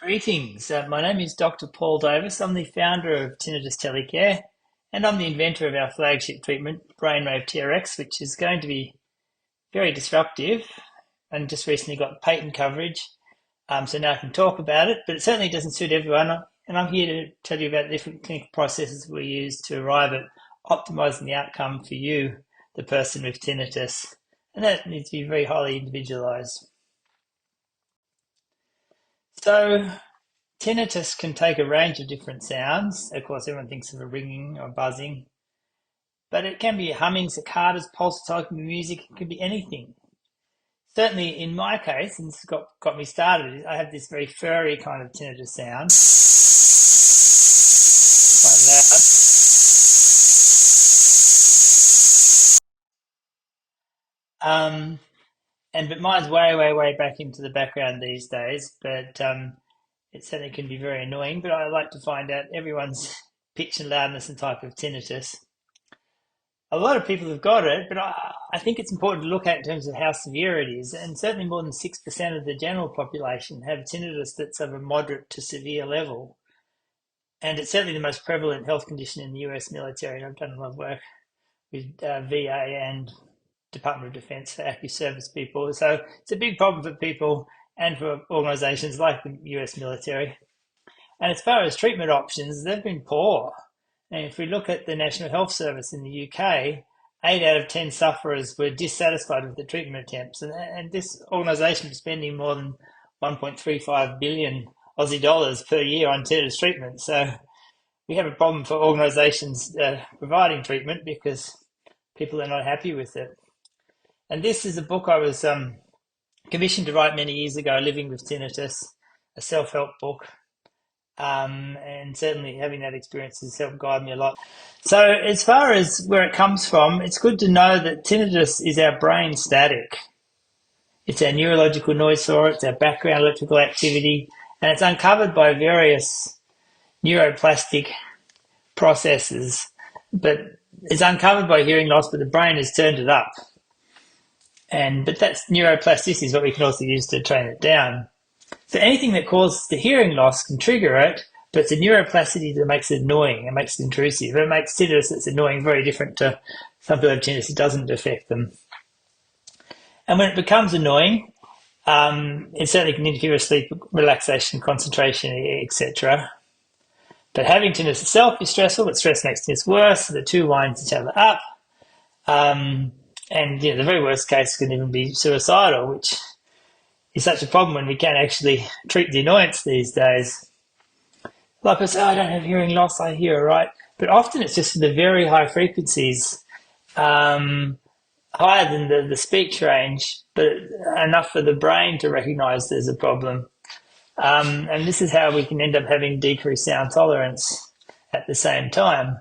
Greetings. My name is Dr. Paul Davis. I'm the founder of Tinnitus Telecare, and I'm the inventor of our flagship treatment, BrainwaveTRx, which is going to be very disruptive and just recently got patent coverage. So now I can talk about it, but it certainly doesn't suit everyone. And I'm here to tell you about the different clinical processes we use to arrive at optimizing the outcome for you, the person with tinnitus. And that needs to be very highly individualized. So tinnitus can take a range of different sounds. Of course, everyone thinks of a ringing or buzzing, but it can be humming, cicadas, pulsatile music. It could be anything. Certainly, in my case, and this got me started, I have this very furry kind of tinnitus sound, quite loud. But mine's way back into the background these days. But it certainly can be very annoying. But I like to find out everyone's pitch and loudness and type of tinnitus. A lot of people have got it, but I think it's important to look at in terms of how severe it is. And certainly more than 6% of the general population have tinnitus that's of a moderate to severe level. And it's certainly the most prevalent health condition in the US military. And I've done a lot of work with VA and Department of Defense for active service people. So it's a big problem for people and for organisations like the US military. And as far as treatment options, they've been poor. And if we look at the National Health Service in the UK, 8 out of 10 sufferers were dissatisfied with the treatment attempts. And this organisation is spending more than 1.35 billion Aussie dollars per year on tinnitus treatment. So we have a problem for organisations providing treatment because people are not happy with it. And this is a book I was commissioned to write many years ago, Living with Tinnitus, a self-help book. And certainly having that experience has helped guide me a lot. So as far as where it comes from, it's good to know that tinnitus is our brain static. It's our neurological noise source, it's our background electrical activity, and it's uncovered by various neuroplastic processes. But it's uncovered by hearing loss, but the brain has turned it up. But that's neuroplasticity is what we can also use to train it down. So anything that causes the hearing loss can trigger it, but it's a neuroplasticity that makes it annoying, it makes it intrusive. It makes tinnitus that's annoying very different to some people have tinnitus, it doesn't affect them. And when it becomes annoying, it certainly can interfere with sleep, relaxation, concentration, etc. But having tinnitus itself is stressful, but stress makes tinnitus worse, so the two winds each other up. And the very worst case can even be suicidal, which is such a problem when we can't actually treat the annoyance these days. Like I say, I don't have hearing loss, I hear all right. But often it's just the very high frequencies, higher than the speech range, but enough for the brain to recognise there's a problem. And this is how we can end up having decreased sound tolerance at the same time.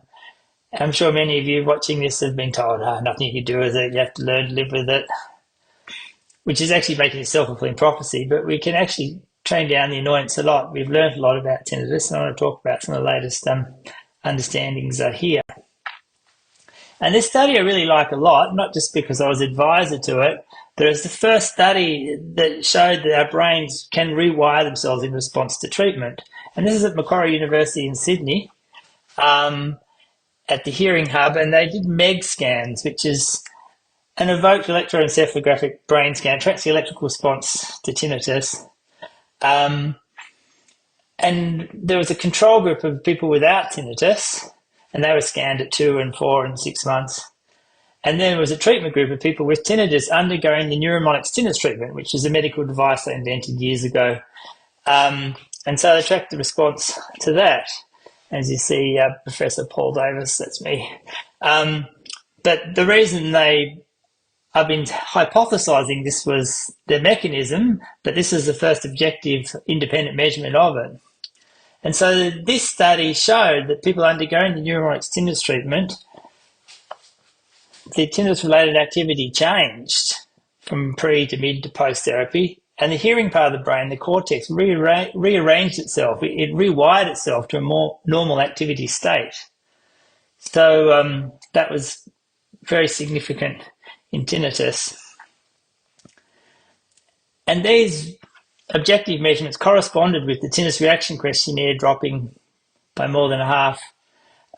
I'm sure many of you watching this have been told, nothing you can do with it, you have to learn to live with it, which is actually making a self-fulfilling prophecy, but we can actually train down the annoyance a lot. We've learned a lot about tinnitus, and I want to talk about some of the latest understandings here. And this study I really like a lot, not just because I was advisor to it, but it's the first study that showed that our brains can rewire themselves in response to treatment. And this is at Macquarie University in Sydney, at the Hearing Hub, and they did MEG scans, which is an evoked electroencephalographic brain scan, tracks the electrical response to tinnitus. And there was a control group of people without tinnitus, and they were scanned at 2 and 4 and 6 months. And then there was a treatment group of people with tinnitus undergoing the neuromonic tinnitus treatment, which is a medical device they invented years ago. And so they tracked the response to that. As you see, Professor Paul Davis, that's me. But the reason I've been hypothesizing this was the mechanism, but this is the first objective independent measurement of it. And so this study showed that people undergoing the neuromonic tinnitus treatment, the tinnitus-related activity changed from pre to mid to post-therapy, and the hearing part of the brain, the cortex, rearranged itself. It rewired itself to a more normal activity state. So that was very significant in tinnitus. And these objective measurements corresponded with the tinnitus reaction questionnaire dropping by more than a half.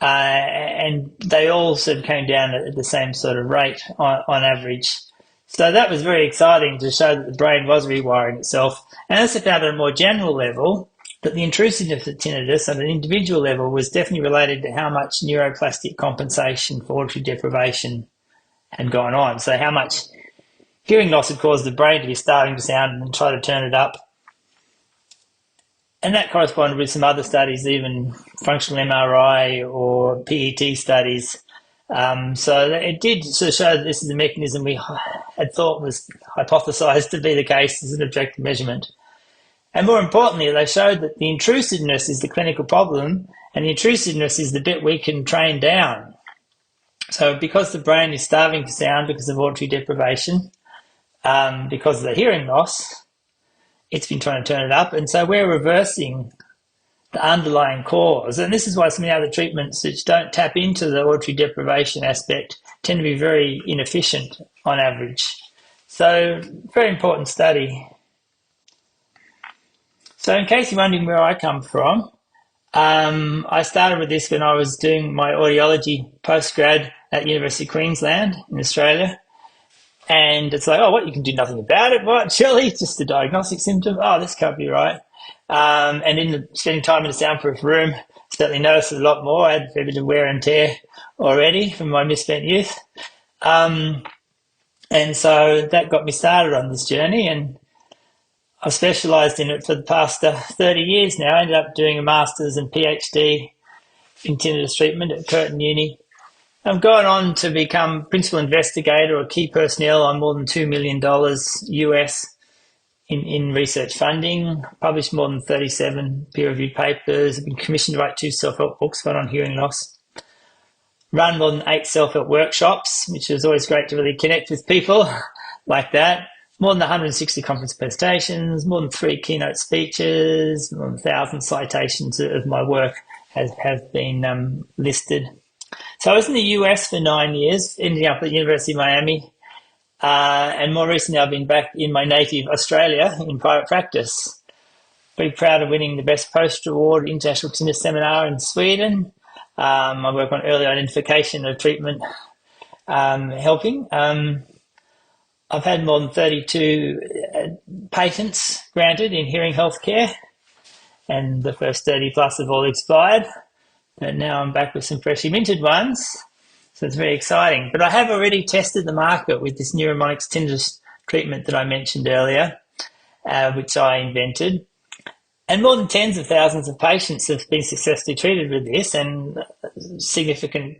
And they all sort of came down at the same sort of rate on average. So that was very exciting to show that the brain was rewiring itself. And also found at a more general level that the intrusiveness of tinnitus at an individual level was definitely related to how much neuroplastic compensation for auditory deprivation had gone on. So how much hearing loss had caused the brain to be starving to sound and try to turn it up. And that corresponded with some other studies, even functional MRI or PET studies. So it did sort of show that this is a mechanism we had thought was hypothesized to be the case as an objective measurement. And more importantly, they showed that the intrusiveness is the clinical problem, and the intrusiveness is the bit we can train down. So because the brain is starving for sound because of auditory deprivation, because of the hearing loss, it's been trying to turn it up. And so we're reversing the underlying cause. And this is why some of the other treatments which don't tap into the auditory deprivation aspect tend to be very inefficient on average. So very important study. So in case you're wondering where I come from, I started with this when I was doing my audiology postgrad at the University of Queensland in Australia. And it's like, oh, what, you can do nothing about it? What, surely? It's just a diagnostic symptom. Oh, this can't be right. And spending time in a soundproof room, certainly noticed it a lot more. I had a bit of wear and tear already from my misspent youth. And so that got me started on this journey, and I've specialised in it for the past 30 years now. I ended up doing a master's and PhD in tinnitus treatment at Curtin Uni. I've gone on to become principal investigator or key personnel on more than $2 million US in research funding, published more than 37 peer-reviewed papers, I've been commissioned to write 2 self-help books, one on hearing loss, run more than 8 self-help workshops, which is always great to really connect with people like that, more than 160 conference presentations, more than 3 keynote speeches, more than 1,000 citations of my work have been listed. So I was in the US for 9 years, ending up at the University of Miami, and more recently I've been back in my native Australia in private practice. Very proud of winning the Best Poster Award International Tinnitus Seminar in Sweden. I work on early identification of treatment helping. I've had more than 32 patents granted in hearing healthcare, and the first 30 plus have all expired. And now I'm back with some freshly minted ones. So it's very exciting. But I have already tested the market with this neuromonics tinnitus treatment that I mentioned earlier, which I invented. And more than tens of thousands of patients have been successfully treated with this, and significant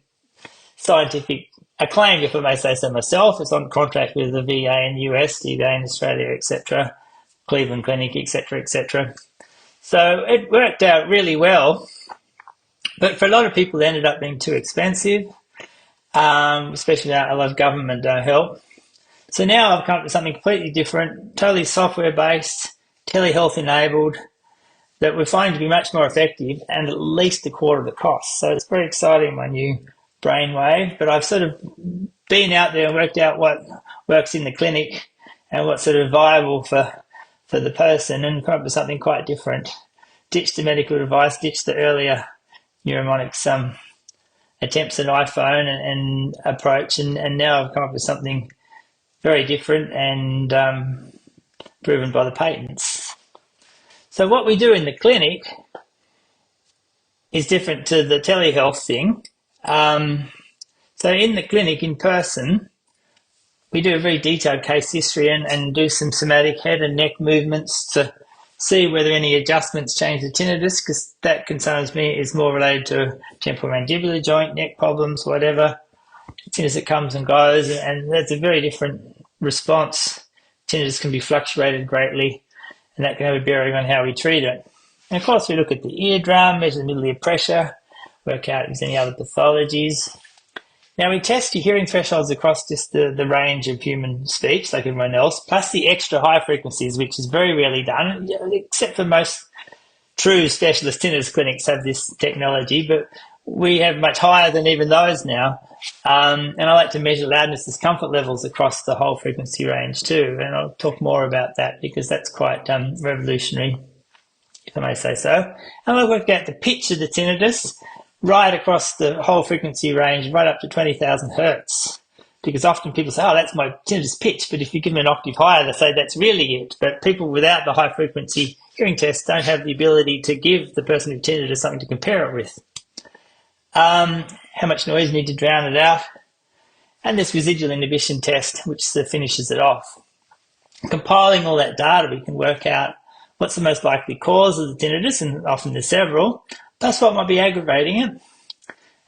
scientific acclaim, if I may say so myself. It's on contract with the VA in the US, the VA in Australia, etc., Cleveland Clinic, etc., etc. So it worked out really well. But for a lot of people, it ended up being too expensive, especially without a lot of government help. So now I've come up with something completely different, totally software-based, telehealth enabled, that we're finding to be much more effective and at least a quarter of the cost. So it's very exciting, my new Brainwave. But I've sort of been out there and worked out what works in the clinic and what's sort of viable for the person, and come up with something quite different. Ditch the medical device, ditch the earlier neuromonics attempts at iPhone and approach, and now I've come up with something very different and proven by the patents. So what we do in the clinic is different to the telehealth thing. So in the clinic, in person, we do a very detailed case history and do some somatic head and neck movements to see whether any adjustments change the tinnitus, because that concerns me is more related to temporomandibular joint, neck problems, whatever. Tinnitus that comes and goes, and that's a very different response. Tinnitus can be fluctuated greatly, and that can have a bearing on how we treat it. And of course, we look at the eardrum, measure the middle ear pressure, work out if there's any other pathologies. Now, we test your hearing thresholds across just the range of human speech, like everyone else, plus the extra high frequencies, which is very rarely done, except for most true specialist tinnitus clinics have this technology, but we have much higher than even those now. And I like to measure loudness discomfort levels across the whole frequency range too. And I'll talk more about that because that's quite revolutionary, if I may say so. And I'll work out the pitch of the tinnitus right across the whole frequency range, right up to 20,000 hertz. Because often people say, oh, that's my tinnitus pitch. But if you give them an octave higher, they say that's really it. But people without the high frequency hearing test don't have the ability to give the person who tinnitus something to compare it with. How much noise you need to drown it out. And this residual inhibition test, which finishes it off. Compiling all that data, we can work out what's the most likely cause of the tinnitus, and often there's several, plus what might be aggravating it.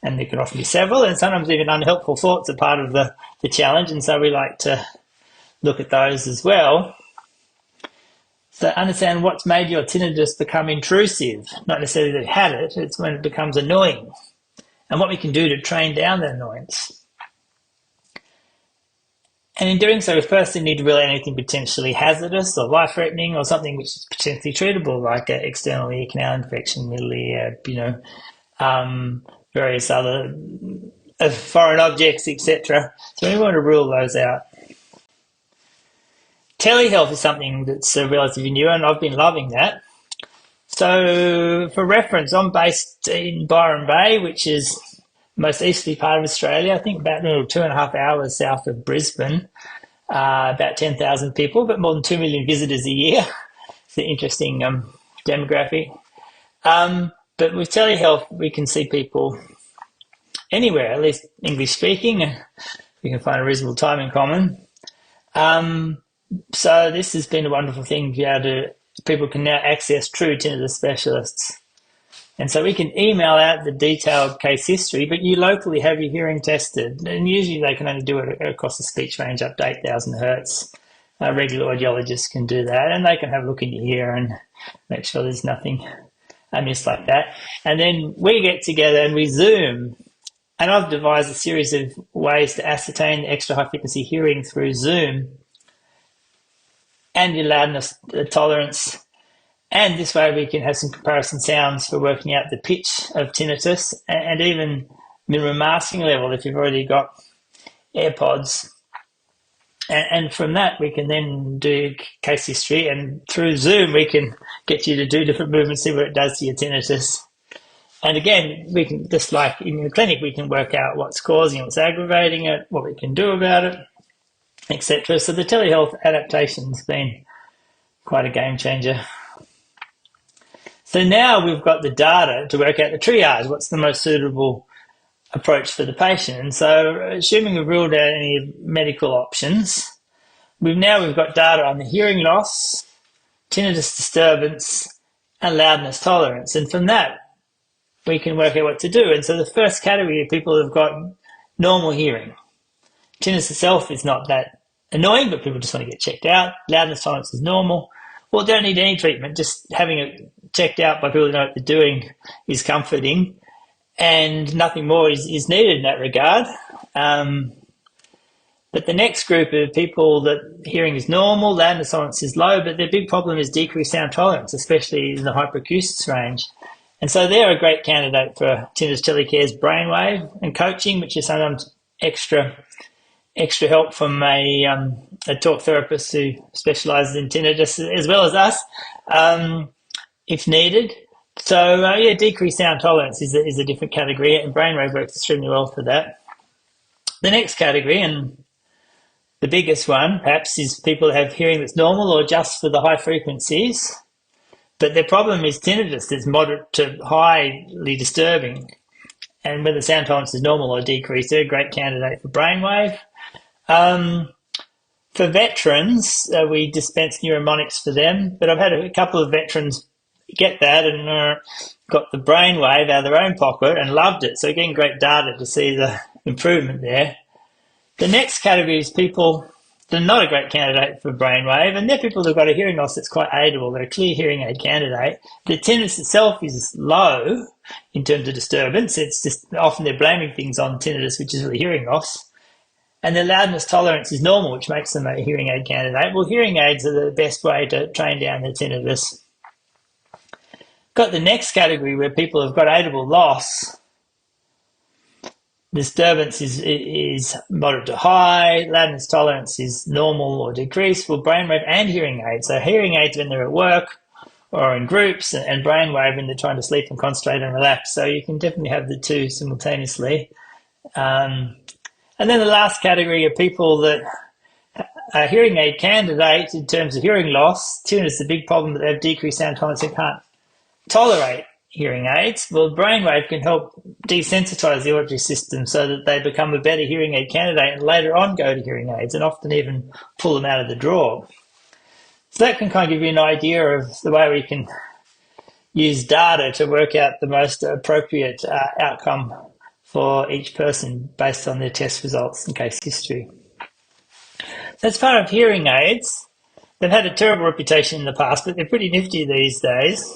And there can often be several, and sometimes even unhelpful thoughts are part of the challenge, and so we like to look at those as well. So understand what's made your tinnitus become intrusive, not necessarily that you had it, it's when it becomes annoying, and what we can do to train down that annoyance. And in doing so, we firstly need to rule out anything potentially hazardous or life-threatening or something which is potentially treatable, like an external ear canal infection, middle ear, various other foreign objects, etc. So we want to rule those out. Telehealth is something that's relatively new, and I've been loving that. So for reference, I'm based in Byron Bay, which is the most easterly part of Australia, I think about 2.5 hours south of Brisbane, about 10,000 people, but more than 2 million visitors a year. It's an interesting demographic. But with telehealth, we can see people anywhere, at least English speaking. We can find a reasonable time in common. So this has been a wonderful thing to be able to, people can now access true tinnitus specialists. And so we can email out the detailed case history, but you locally have your hearing tested. And usually they can only do it across the speech range up to 8,000 hertz. Regular audiologists can do that, and they can have a look in your ear and make sure there's nothing amiss like that. And then we get together and we Zoom. And I've devised a series of ways to ascertain extra high frequency hearing through Zoom and your loudness tolerance. And this way we can have some comparison sounds for working out the pitch of tinnitus and even minimum masking level if you've already got AirPods. And from that, we can then do case history, and through Zoom, we can get you to do different movements, see what it does to your tinnitus. And again, we can, just like in the clinic, we can work out what's causing it, what's aggravating it, what we can do about it, etc. So the telehealth adaptation's been quite a game changer. So now we've got the data to work out the triage, what's the most suitable approach for the patient. And so assuming we've ruled out any medical options, we've got data on the hearing loss, tinnitus disturbance, and loudness tolerance. And from that, we can work out what to do. And so the first category of people who've got normal hearing. Tinnitus itself is not that annoying, but people just want to get checked out. Loudness tolerance is normal. Well, don't need any treatment. Just having it checked out by people who know what they're doing is comforting, and nothing more is needed in that regard. But the next group of people that hearing is normal, loudness tolerance is low, but their big problem is decreased sound tolerance, especially in the hyperacusis range. And so they're a great candidate for Tinnitus Telecare's Brainwave and coaching, which is sometimes extra help from a talk therapist who specialises in tinnitus as well as us, if needed. So decreased sound tolerance is a different category, and Brainwave works extremely well for that. The next category, and the biggest one perhaps, is people who have hearing that's normal or just for the high frequencies, but their problem is tinnitus that's moderate to highly disturbing. And whether sound tolerance is normal or decreased, they're a great candidate for Brainwave. For veterans, we dispense neuromonics for them, but I've had a couple of veterans get that and got the Brainwave out of their own pocket and loved it. So getting great data to see the improvement there. The next category is people that are not a great candidate for Brainwave, and they're people who've got a hearing loss that's quite aidable. They're a clear hearing aid candidate. The tinnitus itself is low in terms of disturbance. It's just often they're blaming things on tinnitus, which is really hearing loss. And their loudness tolerance is normal, which makes them a hearing aid candidate. Well, hearing aids are the best way to train down their tinnitus. Got the next category where people have got aidable loss, disturbance is moderate to high, loudness tolerance is normal or decreased for brainwave and hearing aids. So hearing aids when they're at work or in groups, and brainwave when they're trying to sleep and concentrate and relax. So you can definitely have the two simultaneously. And then the last category are people that are hearing aid candidates in terms of hearing loss. Tinnitus is a big problem, that they have decreased sound tolerance and can't tolerate hearing aids. Well, brainwave can help desensitize the auditory system so that they become a better hearing aid candidate and later on go to hearing aids, and often even pull them out of the drawer. So that can kind of give you an idea of the way we can use data to work out the most appropriate outcome for each person based on their test results and case history. So as part of hearing aids, they've had a terrible reputation in the past, but they're pretty nifty these days.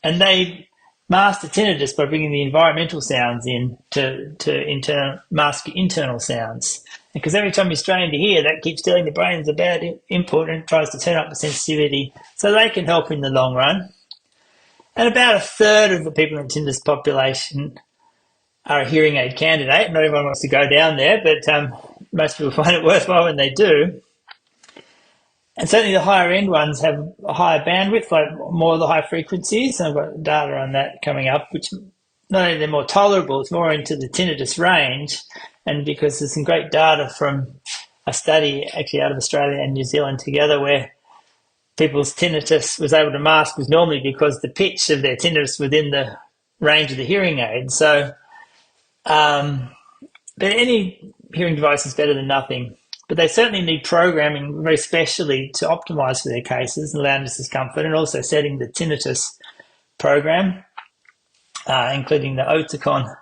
And they mask the tinnitus by bringing the environmental sounds in to mask internal sounds. Because every time you strain to hear, that keeps telling the brain it's a bad input and tries to turn up the sensitivity. So they can help in the long run. And about a third of the people in the tinnitus population are a hearing aid candidate. Not everyone wants to go down there, but most people find it worthwhile when they do. And certainly the higher end ones have a higher bandwidth, like more of the high frequencies. And I've got data on that coming up, which not only they're more tolerable, it's more into the tinnitus range. And because there's some great data from a study actually out of Australia and New Zealand together, where people's tinnitus was able to mask was normally because the pitch of their tinnitus within the range of the hearing aid. So, but any hearing device is better than nothing. But they certainly need programming very specially to optimise for their cases and loudness, discomfort, and also setting the tinnitus program, including the Oticon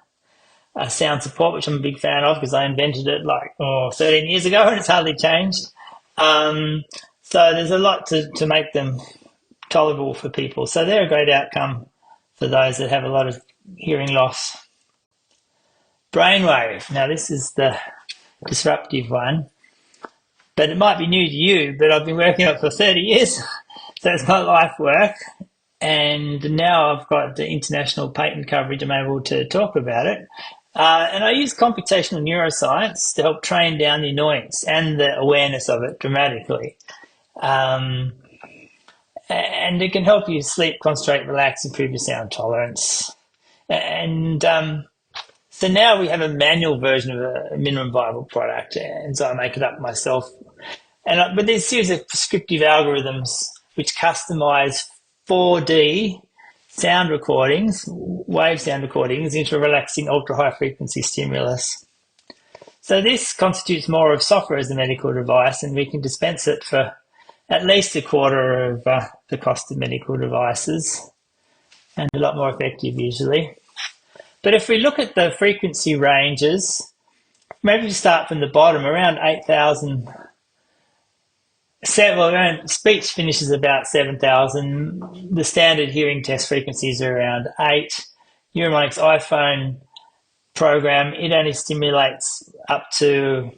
sound support, which I'm a big fan of because I invented it 13 years ago and it's hardly changed. So there's a lot to make them tolerable for people. So they're a great outcome for those that have a lot of hearing loss. Brainwave. Now this is the disruptive one, but it might be new to you, but I've been working on it for 30 years. So it's my life work. And now I've got the international patent coverage. I'm able to talk about it. And I use computational neuroscience to help train down the annoyance and the awareness of it dramatically. And it can help you sleep, concentrate, relax, improve your sound tolerance. And so now we have a manual version of a minimum viable product, and so I make it up myself. And with this series of prescriptive algorithms which customize 4D sound recordings, wave sound recordings, into a relaxing ultra-high frequency stimulus. So this constitutes more of software as a medical device, and we can dispense it for at least a quarter of the cost of medical devices, and a lot more effective usually. But if we look at the frequency ranges, maybe we start from the bottom, around 8,000. Around speech finishes about 7,000. The standard hearing test frequencies are around 8. Neuromonics iPhone program, it only stimulates up to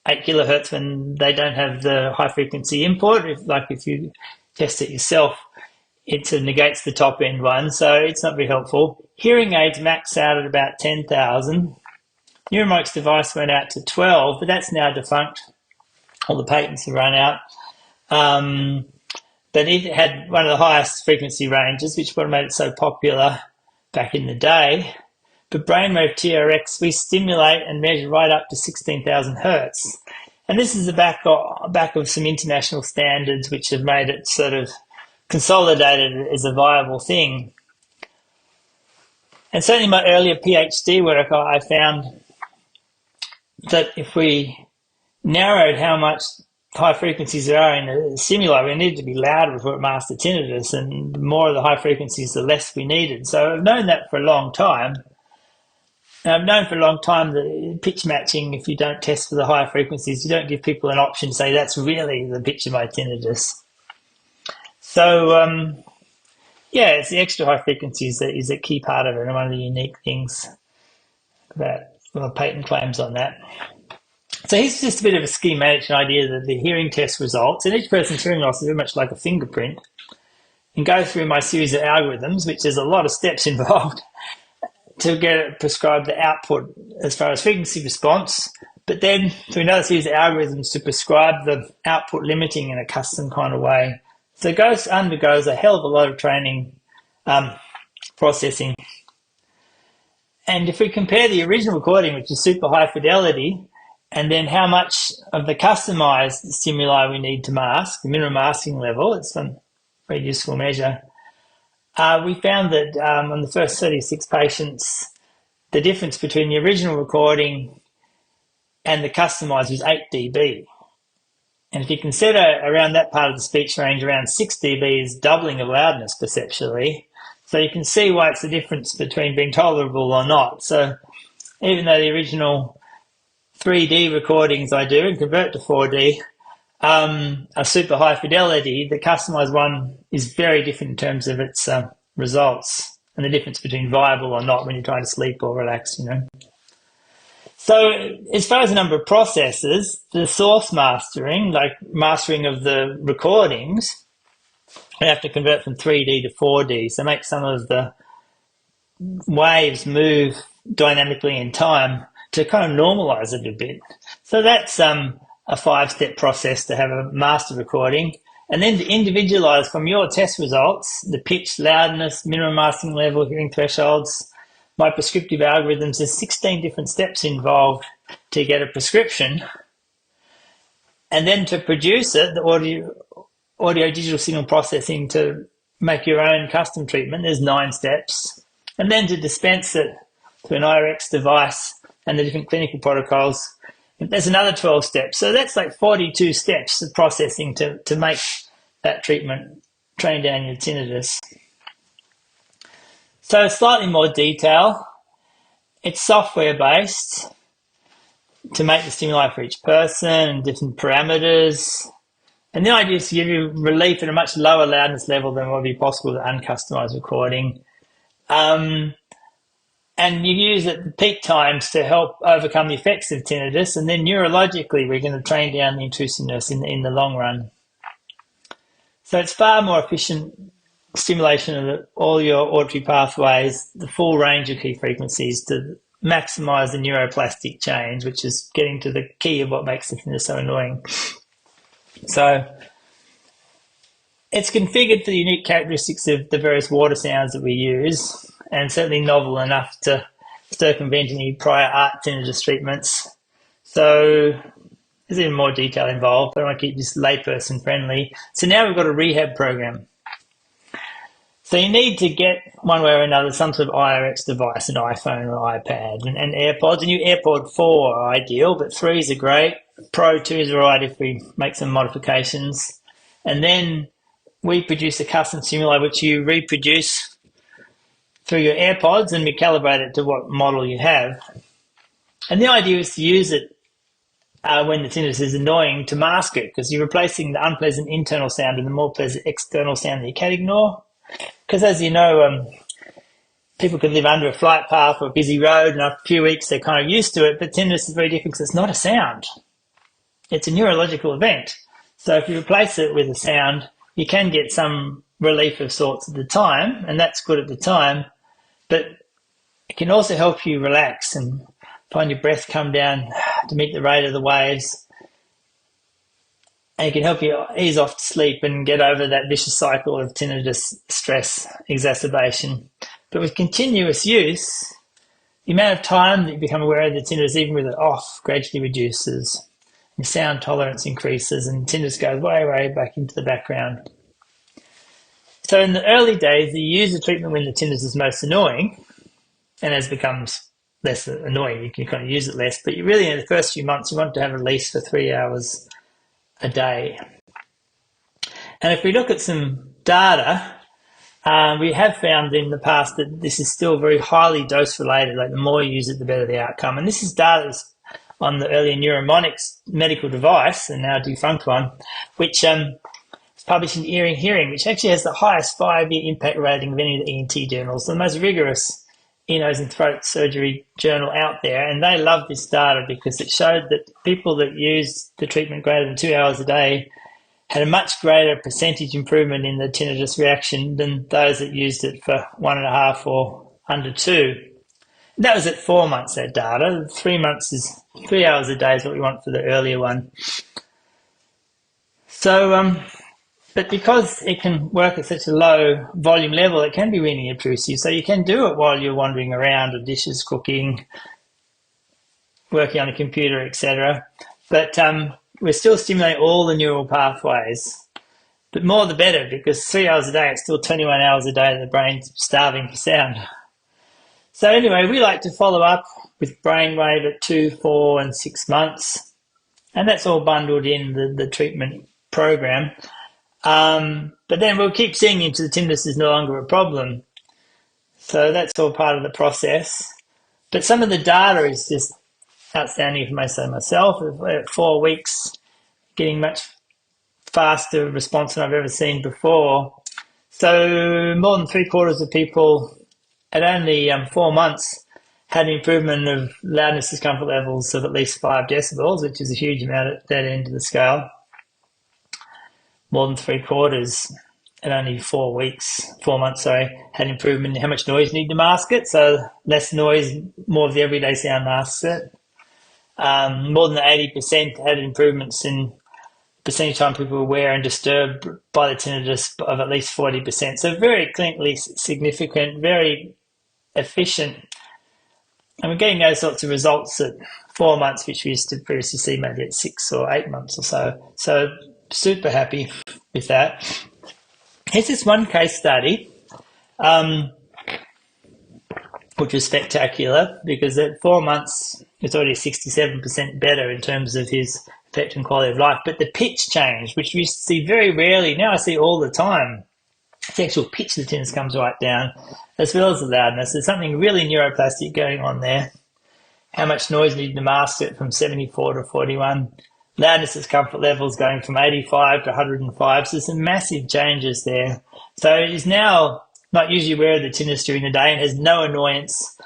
8 kilohertz when they don't have the high frequency input. If you test it yourself, it sort of negates the top end one, so it's not very helpful. Hearing aids max out at about 10,000. Neuromonics device went out to 12, but that's now defunct. All the patents have run out. But it had one of the highest frequency ranges, which would have made it so popular back in the day. But BrainwaveTRx, we stimulate and measure right up to 16,000 hertz. And this is the back of some international standards which have made it sort of consolidated as a viable thing. And certainly in my earlier PhD work, I found that if we narrowed how much high frequencies there are in a stimuli, we needed to be louder before it masked the tinnitus, and the more of the high frequencies, the less we needed. So I've known that for a long time. And I've known for a long time that pitch matching, if you don't test for the higher frequencies, you don't give people an option to say that's really the pitch of my tinnitus. So, it's the extra high frequencies that is a key part of it, and one of the unique things that patent claims on that. So here's just a bit of a schematic idea of the hearing test results. And each person's hearing loss is very much like a fingerprint. And go through my series of algorithms, which there's a lot of steps involved, to get it prescribed the output as far as frequency response, but then we know to use algorithms to prescribe the output limiting in a custom kind of way. So it undergoes a hell of a lot of training processing. And if we compare the original recording, which is super high fidelity, and then how much of the customized stimuli we need to mask, the minimum masking level, it's a very useful measure. We found that on the first 36 patients, the difference between the original recording and the customized was 8 dB. And if you consider around that part of the speech range, around 6 dB is doubling of loudness perceptually. So you can see why it's the difference between being tolerable or not. So even though the original 3D recordings I do and convert to 4D are super high fidelity, the customized one is very different in terms of its results and the difference between viable or not when you're trying to sleep or relax, you know. So as far as the number of processes, the source mastering, like mastering of the recordings, we have to convert from 3D to 4D, so make some of the waves move dynamically in time to kind of normalize it a bit. So that's a 5-step process to have a master recording, and then to individualize from your test results, the pitch, loudness, minimum masking level, hearing thresholds, my prescriptive algorithms. There's 16 different steps involved to get a prescription. And then to produce it, the audio digital signal processing to make your own custom treatment, there's 9 steps. And then to dispense it to an IRX device and the different clinical protocols, there's another 12 steps. So that's like 42 steps of processing to make that treatment, train down your tinnitus. So slightly more detail. It's software-based to make the stimuli for each person and different parameters. And the idea is to give you relief at a much lower loudness level than would be possible with uncustomized recording. And you use it at the peak times to help overcome the effects of tinnitus. And then neurologically, we're going to train down the intrusiveness in the long run. So it's far more efficient stimulation of all your auditory pathways, the full range of key frequencies to maximize the neuroplastic change, which is getting to the key of what makes the tinnitus so annoying. So it's configured for the unique characteristics of the various water sounds that we use, and certainly novel enough to circumvent any prior art tinnitus treatments. So there's even more detail involved, but I want to keep this layperson friendly. So now we've got a rehab program. So you need to get, one way or another, some sort of IRX device, an iPhone or iPad, and AirPods. A new AirPod 4 are ideal, but 3s are great. Pro 2 is all right if we make some modifications. And then we produce a custom stimuli which you reproduce through your AirPods, and we calibrate it to what model you have. And the idea is to use it when the tinnitus is annoying to mask it, because you're replacing the unpleasant internal sound with the more pleasant external sound that you can ignore. Because as you know, people can live under a flight path or a busy road, and after a few weeks they're kind of used to it, but tinnitus is very different because it's not a sound. It's a neurological event. So if you replace it with a sound, you can get some relief of sorts at the time, and that's good at the time, but it can also help you relax and find your breath come down to meet the rate of the waves. And it can help you ease off to sleep and get over that vicious cycle of tinnitus stress exacerbation. But with continuous use, the amount of time that you become aware of the tinnitus, even with it off, gradually reduces. Your sound tolerance increases and tinnitus goes way, way back into the background. So in the early days, you use the treatment when the tinnitus is most annoying, and as it becomes less annoying, you can kind of use it less. But you really, in the first few months, you want to have release for 3 hours a day. And if we look at some data, we have found in the past that this is still very highly dose related. Like the more you use it, the better the outcome. And this is data on the earlier neuromonics medical device, and now defunct one, which is published in Ear and Hearing, which actually has the highest 5-year impact rating of any of the ENT journals, the most rigorous ear, nose and throat surgery journal out there. And they love this data because it showed that people that used the treatment greater than 2 hours a day had a much greater percentage improvement in the tinnitus reaction than those that used it for 1.5 or under 2. That was at 4 months, that data. 3 months is 3 hours a day is what we want for the earlier one. So, but because it can work at such a low volume level, it can be really obtrusive. So you can do it while you're wandering around, or dishes, cooking, working on a computer, etc. But we're still stimulating all the neural pathways. But more the better, because 3 hours a day, it's still 21 hours a day that the brain's starving for sound. So anyway, we like to follow up with brainwave at 2, 4 and 6 months. And that's all bundled in the treatment program. But then we'll keep seeing into the tinnitus is no longer a problem. So that's all part of the process. But some of the data is just outstanding for myself. At 4 weeks, getting much faster response than I've ever seen before. So more than 3/4 of people at only 4 months had an improvement of loudness discomfort levels of at least 5 decibels, which is a huge amount at that end of the scale. More than 3/4 at only 4 months, had improvement in how much noise you need to mask it. So less noise, more of the everyday sound masks it. More than 80% had improvements in percentage time people were aware and disturbed by the tinnitus of at least 40%. So very clinically significant, very efficient. And we're getting those sorts of results at 4 months, which we used to previously see maybe at 6 or 8 months or so. So super happy with that. Here's this one case study, which was spectacular, because at 4 months, it's already 67% better in terms of his effect and quality of life. But the pitch change, which we used to see very rarely, now I see all the time. The actual pitch of the tinnitus comes right down, as well as the loudness. There's something really neuroplastic going on there. How much noise needed to mask it from 74 to 41. Loudness discomfort levels going from 85 to 105. So there's some massive changes there. So it is now not usually aware of the tinnitus during the day and has no annoyance.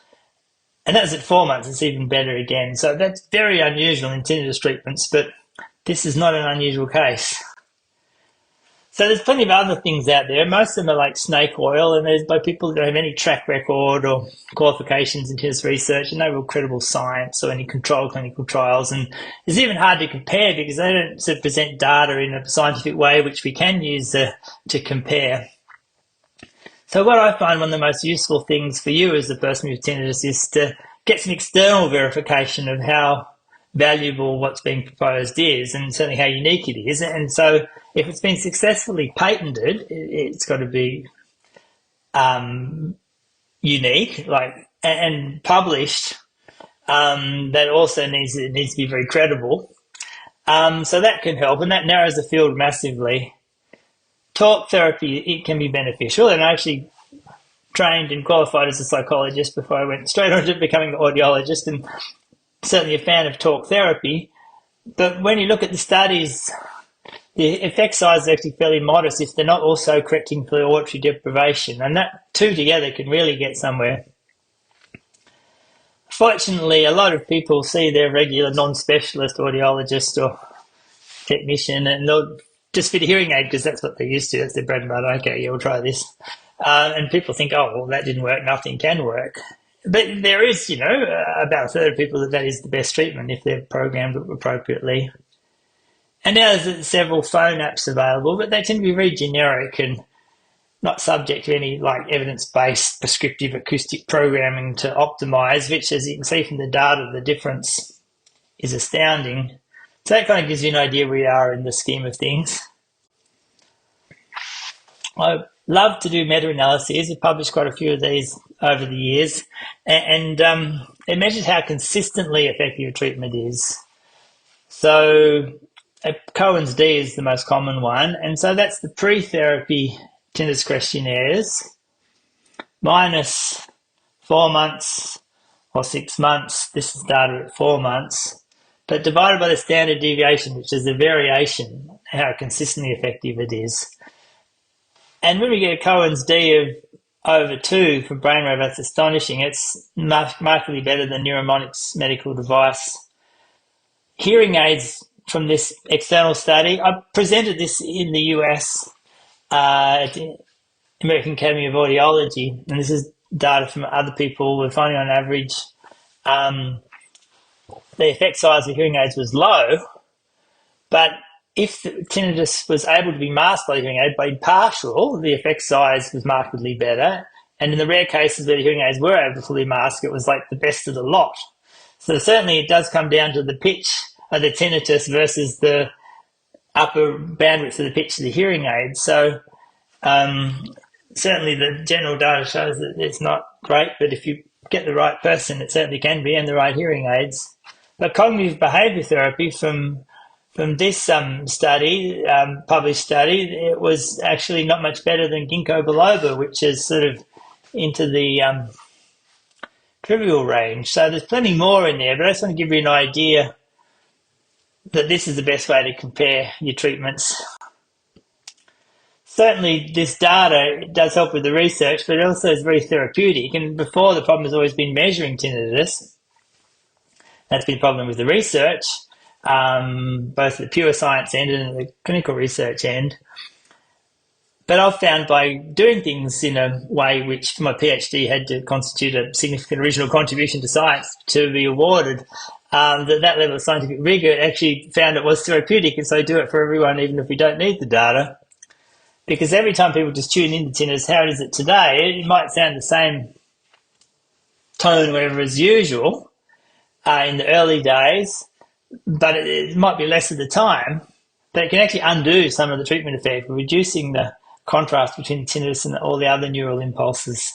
And that's at 4 months. It's even better again. So that's very unusual in tinnitus treatments, but this is not an unusual case. So there's plenty of other things out there. Most of them are like snake oil, and there's by people who don't have any track record or qualifications in tinnitus research and no real credible science or any controlled clinical trials. And it's even hard to compare because they don't sort of present data in a scientific way which we can use to compare. So what I find one of the most useful things for you as the person with tinnitus is to get some external verification of how valuable what's being proposed is, and certainly how unique it is. And so if it's been successfully patented, it's got to be unique, and published. That also needs to be very credible. So that can help, and that narrows the field massively. Talk therapy, it can be beneficial, and I actually trained and qualified as a psychologist before I went straight on to becoming an audiologist, and certainly a fan of talk therapy. But when you look at the studies, the effect size is actually fairly modest if they're not also correcting for auditory deprivation, and that two together can really get somewhere. Fortunately, a lot of people see their regular non-specialist audiologist or technician and they'll just fit a hearing aid because that's what they're used to. That's their bread and butter. Okay, yeah, we'll try this. And people think, oh, well, that didn't work. Nothing can work. But there is, about a third of people that is the best treatment if they're programmed appropriately. And now there's several phone apps available, but they tend to be very generic and not subject to any evidence-based prescriptive acoustic programming to optimize, which, as you can see from the data, the difference is astounding. So that kind of gives you an idea where we are in the scheme of things. I love to do meta-analyses. I've published quite a few of these over the years, and it measures how consistently effective a treatment is. So Cohen's D is the most common one, and so that's the pre-therapy tinnitus questionnaires minus 4 months or 6 months. This is data at 4 months, but divided by the standard deviation, which is the variation, how consistently effective it is. And when we get a Cohen's D of over 2 for brainwave, that's astonishing. It's markedly better than Neuromonics medical device. Hearing aids from this external study, I presented this in the US at the American Academy of Audiology, and this is data from other people, we're finding on average the effect size of hearing aids was low, but if the tinnitus was able to be masked by the hearing aid by partial, the effect size was markedly better. And in the rare cases where the hearing aids were able to fully mask, it was like the best of the lot. So certainly it does come down to the pitch of the tinnitus versus the upper bandwidth of the pitch of the hearing aid. So certainly the general data shows that it's not great, but if you get the right person, it certainly can be, and the right hearing aids. But cognitive behaviour therapy from this study, published study, it was actually not much better than ginkgo biloba, which is sort of into the trivial range. So there's plenty more in there, but I just want to give you an idea that this is the best way to compare your treatments. Certainly this data does help with the research, but it also is very therapeutic. And before, the problem has always been measuring tinnitus. That's been the problem with the research, both the pure science end and the clinical research end. But I've found by doing things in a way which for my PhD had to constitute a significant original contribution to science to be awarded, that level of scientific rigour actually found it was therapeutic, and so I do it for everyone even if we don't need the data. Because every time people just tune into tinnitus, how is it today? It might sound the same tone wherever as usual in the early days, but it might be less of the time. But it can actually undo some of the treatment effect, reducing the contrast between tinnitus and all the other neural impulses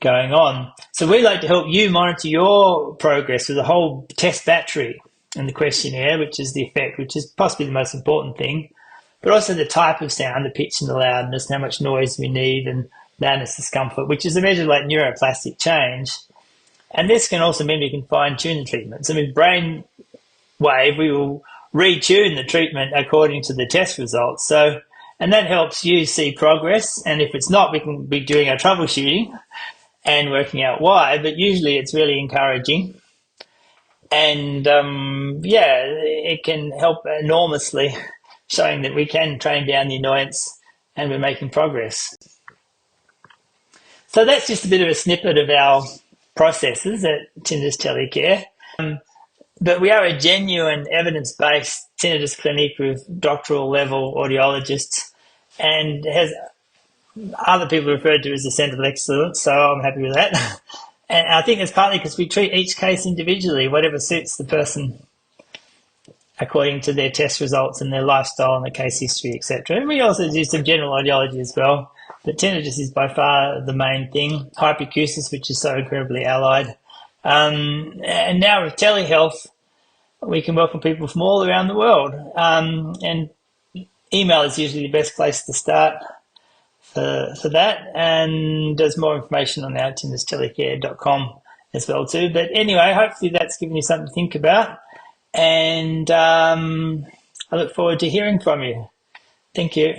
going on. So we like to help you monitor your progress with a whole test battery and the questionnaire, which is the effect, which is possibly the most important thing, but also the type of sound, the pitch and the loudness, how much noise we need, and loudness, discomfort, which is a measure like neuroplastic change. And this can also mean we can fine-tune the treatments. I mean, brainwave, we will retune the treatment according to the test results. So, and that helps you see progress. And if it's not, we can be doing our troubleshooting and working out why. But usually it's really encouraging. And it can help enormously, showing that we can train down the annoyance and we're making progress. So that's just a bit of a snippet of our processes at Tinnitus Telecare. But we are a genuine evidence-based tinnitus clinic with doctoral level audiologists, and has other people referred to as a centre of excellence, so I'm happy with that. And I think it's partly because we treat each case individually, whatever suits the person according to their test results and their lifestyle and their case history, etc. And we also do some general audiology as well, but tinnitus is by far the main thing. Hyperacusis, which is so incredibly allied. And now with telehealth, we can welcome people from all around the world. And email is usually the best place to start for that. And there's more information on our tinnitustelecare.com as well too. But anyway, hopefully that's given you something to think about. And I look forward to hearing from you. Thank you.